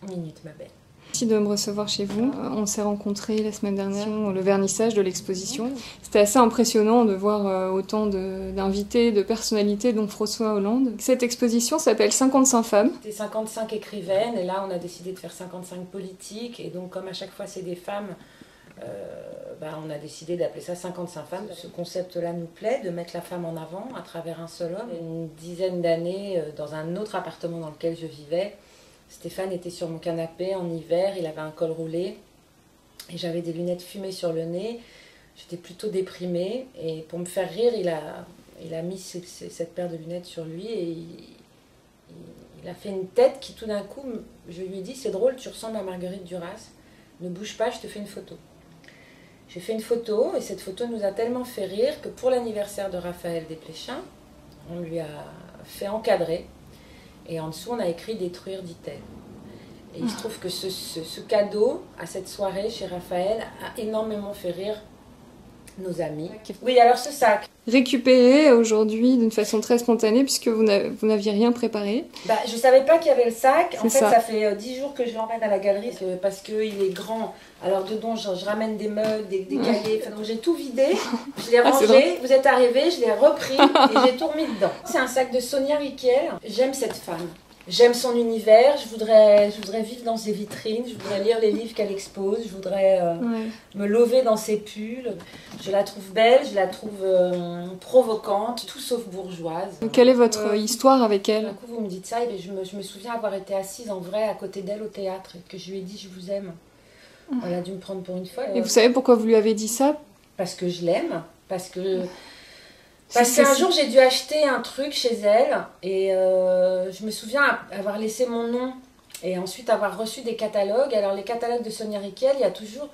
minutes, ma belle. Merci de me recevoir chez vous. On s'est rencontrés la semaine dernière au vernissage de l'exposition. C'était assez impressionnant de voir autant d'invités, de personnalités, dont François Hollande. Cette exposition s'appelle 55 femmes. C'était 55 écrivaines, et là on a décidé de faire 55 politiques, et donc comme à chaque fois c'est des femmes, on a décidé d'appeler ça 55 femmes. Ce concept-là nous plaît, de mettre la femme en avant à travers un seul homme. Une dizaine d'années, dans un autre appartement dans lequel je vivais, Stéphane était sur mon canapé en hiver, il avait un col roulé et j'avais des lunettes fumées sur le nez. J'étais plutôt déprimée et pour me faire rire, il a mis cette paire de lunettes sur lui et il a fait une tête qui tout d'un coup, je lui ai dit, c'est drôle, tu ressembles à Marguerite Duras, ne bouge pas, je te fais une photo. J'ai fait une photo et cette photo nous a tellement fait rire que pour l'anniversaire de Raphaël Desplechin, on lui a fait encadrer. Et en dessous, on a écrit « Détruire », dit-elle. Et il se trouve que ce cadeau, à cette soirée chez Raphaël, a énormément fait rire nos amis. Oui, alors ce sac. Récupéré aujourd'hui d'une façon très spontanée, puisque vous n'aviez rien préparé. Je ne savais pas qu'il y avait le sac. En fait, ça fait 10 jours que je l'emmène à la galerie, parce qu'il est grand. Alors dedans, je ramène des meubles, des cahiers. Donc j'ai tout vidé, je l'ai rangé. Vous êtes arrivés, je l'ai repris et j'ai tout remis dedans. C'est un sac de Sonia Rykiel. J'aime cette femme. J'aime son univers, je voudrais vivre dans ses vitrines, je voudrais lire les livres qu'elle expose, je voudrais me lever dans ses pulls. Je la trouve belle, je la trouve provocante, tout sauf bourgeoise. Quelle est votre histoire avec elle? D'un coup, vous me dites ça, et je me souviens avoir été assise en vrai à côté d'elle au théâtre, et que je lui ai dit « je vous aime ». Elle a dû me prendre pour une folle. Et vous savez pourquoi vous lui avez dit ça? Parce que je l'aime, parce qu'un jour j'ai dû acheter un truc chez elle et je me souviens avoir laissé mon nom et ensuite avoir reçu des catalogues. Alors les catalogues de Sonia Rykiel, il y a toujours,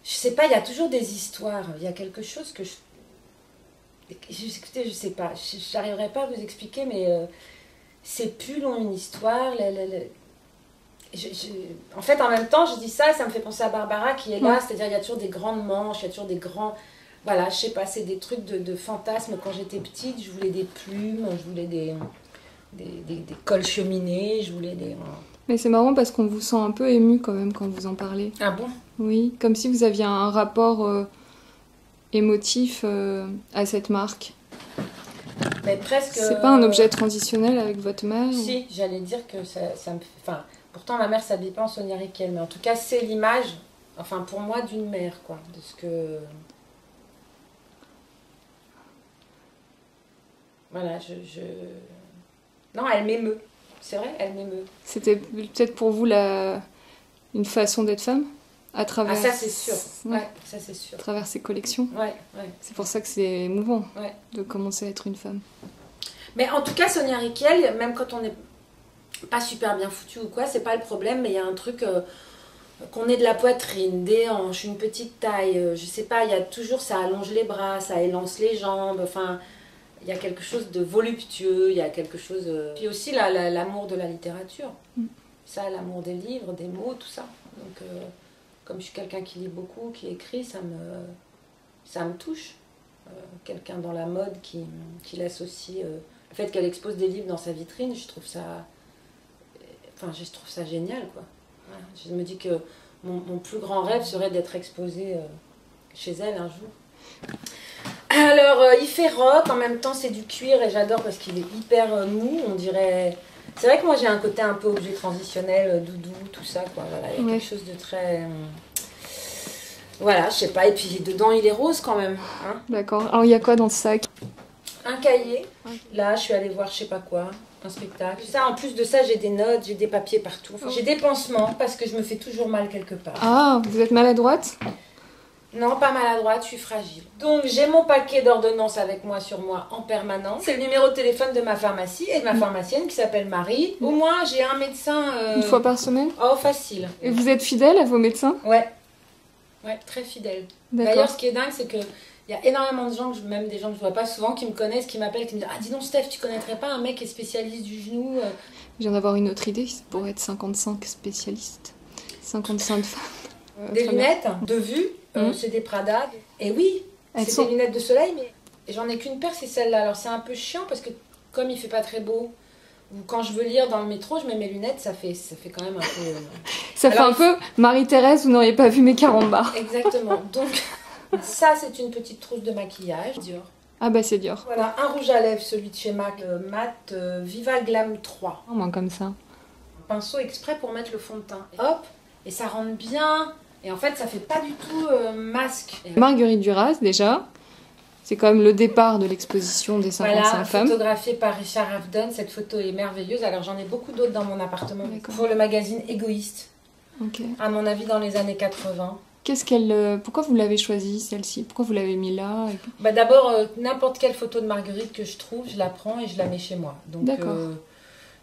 je sais pas, il y a toujours des histoires. Il y a quelque chose que écoutez, je sais pas, j'arriverai pas à vous expliquer, mais ces pulls ont une histoire. En fait, en même temps, je dis ça, ça me fait penser à Barbara qui est là, c'est-à-dire il y a toujours des grandes manches, il y a toujours des grands... Voilà, je sais pas, c'est des trucs de fantasmes. Quand j'étais petite, je voulais des plumes, je voulais des cols cheminés, je voulais des... Mais c'est marrant parce qu'on vous sent un peu ému quand même quand vous en parlez. Ah bon? Oui, comme si vous aviez un rapport émotif à cette marque. Mais presque... C'est pas un objet transitionnel avec votre mère? Si, j'allais dire que ça me... Enfin, pourtant ma mère s'habille pas en Sonia Rykiel, mais en tout cas c'est l'image, enfin pour moi, d'une mère, quoi, de ce que... Voilà, Non, elle m'émeut. C'est vrai, elle m'émeut. C'était peut-être pour vous une façon d'être femme à travers... Ah, ça c'est sûr. Ouais, ça c'est sûr. À travers ces collections. Ouais. C'est pour ça que c'est émouvant de commencer à être une femme. Mais en tout cas, Sonia Rykiel, même quand on n'est pas super bien foutu ou quoi, c'est pas le problème, mais il y a un truc... qu'on ait de la poitrine, des hanches, une petite taille, je sais pas, il y a toujours... Ça allonge les bras, ça élance les jambes, enfin... Il y a quelque chose de voluptueux, il y a quelque chose... Puis aussi l'amour de la littérature. Ça, l'amour des livres, des mots, tout ça. Donc, comme je suis quelqu'un qui lit beaucoup, qui écrit, ça me touche. Quelqu'un dans la mode qui laisse aussi... le fait qu'elle expose des livres dans sa vitrine, je trouve ça... Enfin, je trouve ça génial, quoi. Voilà. Je me dis que mon plus grand rêve serait d'être exposée chez elle un jour. Alors, il fait rock, en même temps c'est du cuir et j'adore parce qu'il est hyper mou, on dirait... C'est vrai que moi j'ai un côté un peu objet transitionnel, doudou, tout ça, quoi. Voilà, il y a quelque chose de très... Voilà, je sais pas, et puis dedans il est rose quand même. Hein. D'accord, alors il y a quoi dans ce sac? Un cahier, là je suis allée voir je sais pas quoi, un spectacle. Ça, en plus de ça, j'ai des notes, j'ai des papiers partout. J'ai des pansements parce que je me fais toujours mal quelque part. Ah, vous êtes maladroite? Non, pas maladroite, je suis fragile. Donc, j'ai mon paquet d'ordonnances avec moi sur moi en permanence. C'est le numéro de téléphone de ma pharmacie et de ma pharmacienne qui s'appelle Marie. Au moins, j'ai un médecin... Une fois par semaine? Oh, facile. Et vous êtes fidèle à vos médecins? Ouais, très fidèle. D'ailleurs, ce qui est dingue, c'est que il y a énormément de gens, même des gens que je ne vois pas souvent, qui me connaissent, qui m'appellent, qui me disent « Ah, dis donc, Steph, tu connaîtrais pas un mec qui est spécialiste du genou ?» Je viens d'avoir une autre idée, ça pourrait être 55 spécialistes. 55 femmes. Des lunettes de vue. C'est des Prada. Et oui, c'est des lunettes de soleil, mais j'en ai qu'une paire, c'est celle-là. Alors c'est un peu chiant parce que comme il fait pas très beau, Ou quand je veux lire dans le métro, je mets mes lunettes, ça fait quand même un peu... Ça fait un peu Marie-Thérèse, vous n'auriez pas vu mes carambars. Exactement. Donc, ça, c'est une petite trousse de maquillage. Dior. Ah bah c'est Dior. Voilà, un rouge à lèvres, celui de chez MAC, mat Viva Glam 3. Moins comme ça. Un pinceau exprès pour mettre le fond de teint. Hop, et ça rentre bien. Et en fait, ça fait pas du tout masque. Marguerite Duras, déjà. C'est quand même le départ de l'exposition des 55 voilà, femmes. Photographiée par Richard Avedon. Cette photo est merveilleuse. Alors j'en ai beaucoup d'autres dans mon appartement. Pour le magazine Égoïste. Okay. À mon avis, dans les années 80. Pourquoi vous l'avez choisie, celle-ci? Pourquoi vous l'avez mis là? Bah d'abord, n'importe quelle photo de Marguerite que je trouve, je la prends et je la mets chez moi. Donc,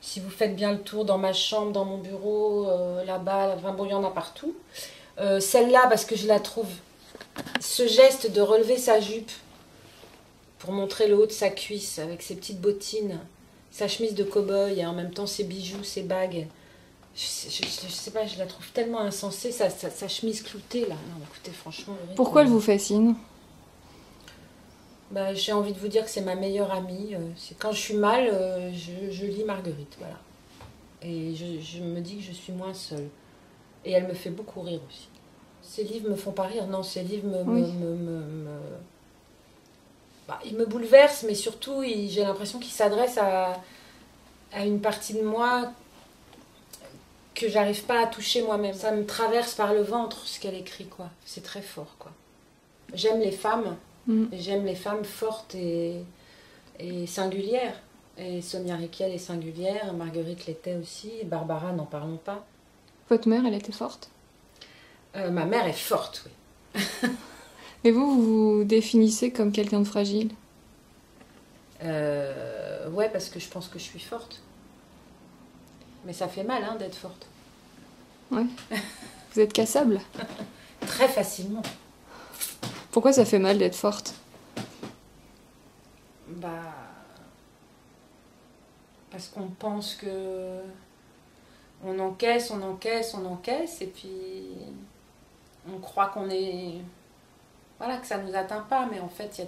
si vous faites bien le tour dans ma chambre, dans mon bureau, là-bas, enfin bon, il y en a partout. Celle-là, parce que je la trouve... Ce geste de relever sa jupe pour montrer le haut de sa cuisse avec ses petites bottines, sa chemise de cow-boy et en même temps ses bijoux, ses bagues. Je sais pas, je la trouve tellement insensée, sa chemise cloutée là. Non, écoutez, franchement... Pourquoi elle vous fascine? Bah, j'ai envie de vous dire que c'est ma meilleure amie. C'est quand je suis mal, je lis Marguerite, voilà. Et je me dis que je suis moins seule. Et elle me fait beaucoup rire aussi. Ces livres me font pas rire, non, ces livres ils me bouleversent, mais surtout, j'ai l'impression qu'ils s'adressent à une partie de moi que j'arrive pas à toucher moi-même. Ça me traverse par le ventre, ce qu'elle écrit, quoi. C'est très fort, quoi. J'aime les femmes, j'aime les femmes fortes et singulières. Et Sonia Rykiel est singulière, Marguerite l'était aussi, et Barbara, n'en parlons pas. Votre mère, elle était forte? Ma mère est forte, oui. Et vous vous définissez comme quelqu'un de fragile? Ouais, parce que je pense que je suis forte. Mais ça fait mal, hein, d'être forte. Ouais. Vous êtes cassable? Très facilement. Pourquoi ça fait mal d'être forte? Bah... Parce qu'on pense que... On encaisse, et puis... On croit qu'on est... Voilà, que ça ne nous atteint pas, mais en fait,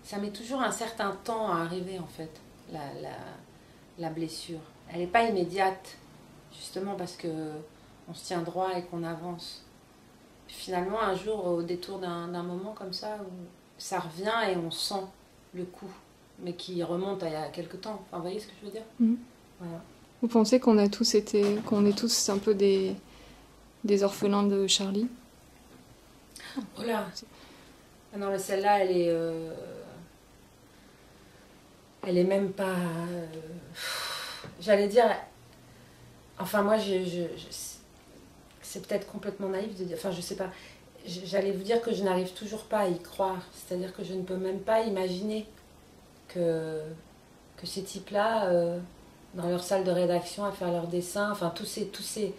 ça met toujours un certain temps à arriver, en fait, la blessure. Elle n'est pas immédiate, justement parce qu'on se tient droit et qu'on avance. Finalement, un jour, au détour d'un moment comme ça, où ça revient et on sent le coup, mais qui remonte à il y a quelque temps. Enfin, vous voyez ce que je veux dire? Voilà. Vous pensez qu'on est tous un peu des orphelins de Charlie? Oh là! Ah non, mais celle-là, elle est même pas... J'allais dire... Enfin, moi, c'est peut-être complètement naïf de dire... Enfin, je sais pas. J'allais vous dire que je n'arrive toujours pas à y croire. C'est-à-dire que je ne peux même pas imaginer que ces types-là, dans leur salle de rédaction, à faire leurs dessins, enfin, tous ces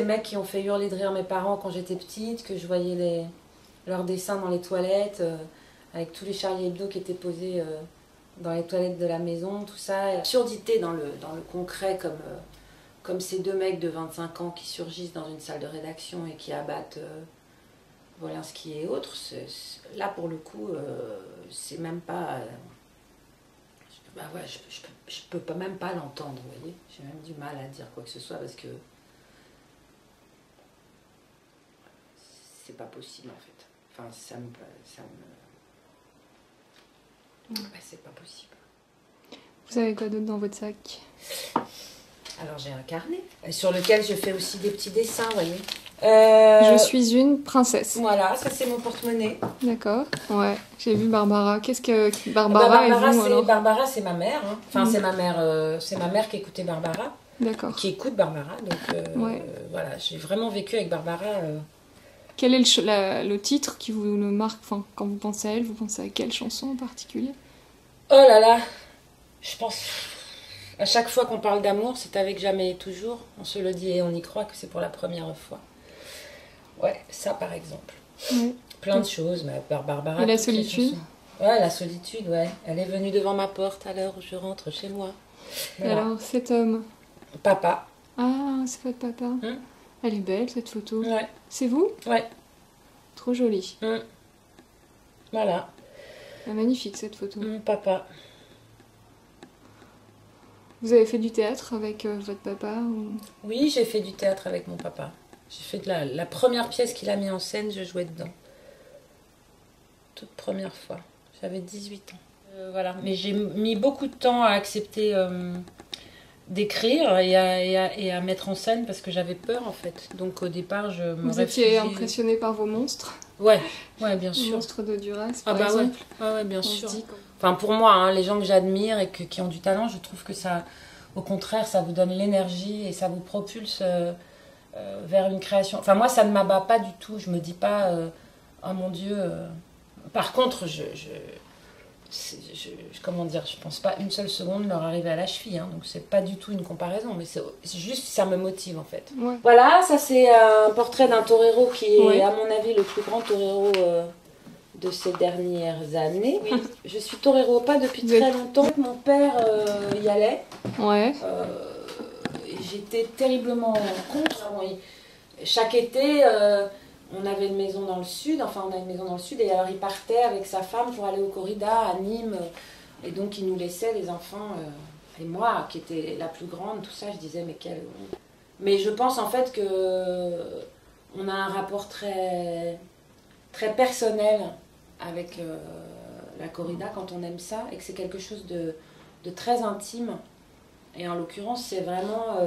mecs qui ont fait hurler de rire mes parents quand j'étais petite, que je voyais leurs dessins dans les toilettes, avec tous les Charlie Hebdo qui étaient posés dans les toilettes de la maison, tout ça. Absurdité dans le concret, comme ces deux mecs de 25 ans qui surgissent dans une salle de rédaction et qui abattent Wolinski et autres. Là, pour le coup, c'est même pas... je peux pas, même pas l'entendre, vous voyez. J'ai même du mal à dire quoi que ce soit parce que... C'est pas possible, en fait. Enfin, c'est pas possible. Vous avez quoi d'autre dans votre sac? Alors, j'ai un carnet sur lequel je fais aussi des petits dessins, vous voyez. Je suis une princesse. Voilà, ça c'est mon porte-monnaie. D'accord, ouais. J'ai vu Barbara. Qu'est-ce que Barbara, Barbara, c'est ma mère. Hein. Enfin, c'est ma mère qui écoutait Barbara. D'accord. Qui écoute Barbara. Donc, voilà, j'ai vraiment vécu avec Barbara... Quel est le titre qui vous le marque? Enfin, quand vous pensez à elle, vous pensez à quelle chanson en particulier? Oh là là, je pense à chaque fois qu'on parle d'amour, c'est avec Jamais et Toujours. On se le dit et on y croit que c'est pour la première fois. Ouais, ça par exemple. Ouais. Plein de choses, mais par Barbara. Et la solitude? Ouais, la solitude, ouais. Elle est venue devant ma porte à l'heure où je rentre chez moi. Voilà. Et alors, cet homme? Papa. Ah, c'est votre papa. Elle est belle, cette photo. Ouais. C'est vous? Ouais. Trop jolie. Voilà. Ah, magnifique, cette photo. Papa. Vous avez fait du théâtre avec votre papa ou... Oui, j'ai fait du théâtre avec mon papa. J'ai fait de la première pièce qu'il a mis en scène, je jouais dedans. Toute première fois. J'avais 18 ans. Voilà. Mais j'ai mis beaucoup de temps à accepter d'écrire et à mettre en scène parce que j'avais peur en fait. Donc au départ, je me Vous réfugiais... étiez impressionné par vos monstres? Ouais, bien sûr. Les monstres de Duras, Ah par bah exemple. ouais, bien sûr. Enfin pour moi, hein, les gens que j'admire et qui ont du talent, je trouve que ça, au contraire, ça vous donne l'énergie et ça vous propulse vers une création. Enfin moi, ça ne m'abat pas du tout. Je me dis pas, oh mon Dieu. Par contre, comment dire, je pense pas une seule seconde leur arriver à la cheville, hein, donc c'est pas du tout une comparaison, mais c'est juste ça me motive en fait. Ouais. Voilà, ça c'est un portrait d'un torero qui est Ouais. à mon avis le plus grand torero de ces dernières années. Oui. Je suis torero pas depuis très longtemps. Mon père y allait. Ouais. J'étais terriblement contre. Chaque été, on avait une maison dans le sud, enfin on a une maison dans le sud, et alors il partait avec sa femme pour aller au corrida à Nîmes, et donc il nous laissait les enfants, et moi qui étais la plus grande, tout ça, je disais mais quelle honte. Mais je pense en fait que on a un rapport très, très personnel avec la corrida quand on aime ça, et que c'est quelque chose de très intime, et en l'occurrence c'est vraiment...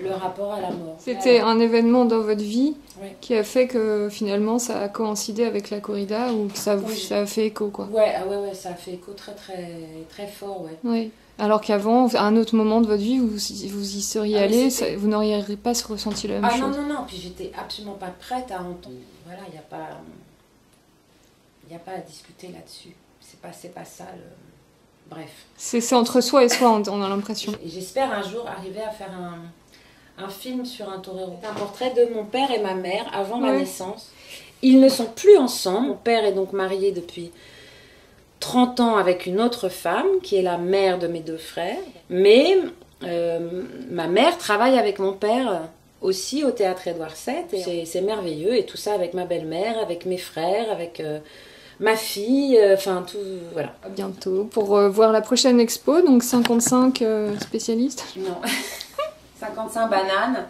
le rapport à la mort. C'était un événement dans votre vie oui. qui a fait que finalement ça a coïncidé avec la corrida ou que ça a fait écho quoi. Ouais, ça a fait écho très très très fort, ouais. Oui. Alors qu'avant, à un autre moment de votre vie, vous y seriez allé, vous n'auriez pas ressenti la même chose. Non, puis j'étais absolument pas prête à entendre. Voilà, il n'y a pas à discuter là-dessus. C'est pas ça le... Bref. C'est entre soi et soi, on a l'impression. Et j'espère un jour arriver à faire un film sur un torero. C'est un portrait de mon père et ma mère avant ma naissance. Ils ne sont plus ensemble. Mon père est donc marié depuis 30 ans avec une autre femme, qui est la mère de mes 2 frères. Mais ma mère travaille avec mon père aussi au théâtre Édouard VII. Et c'est merveilleux. Et tout ça avec ma belle-mère, avec mes frères, avec ma fille, enfin tout, voilà. À bientôt pour voir la prochaine expo, donc 55 spécialistes. Non. 55 bananes.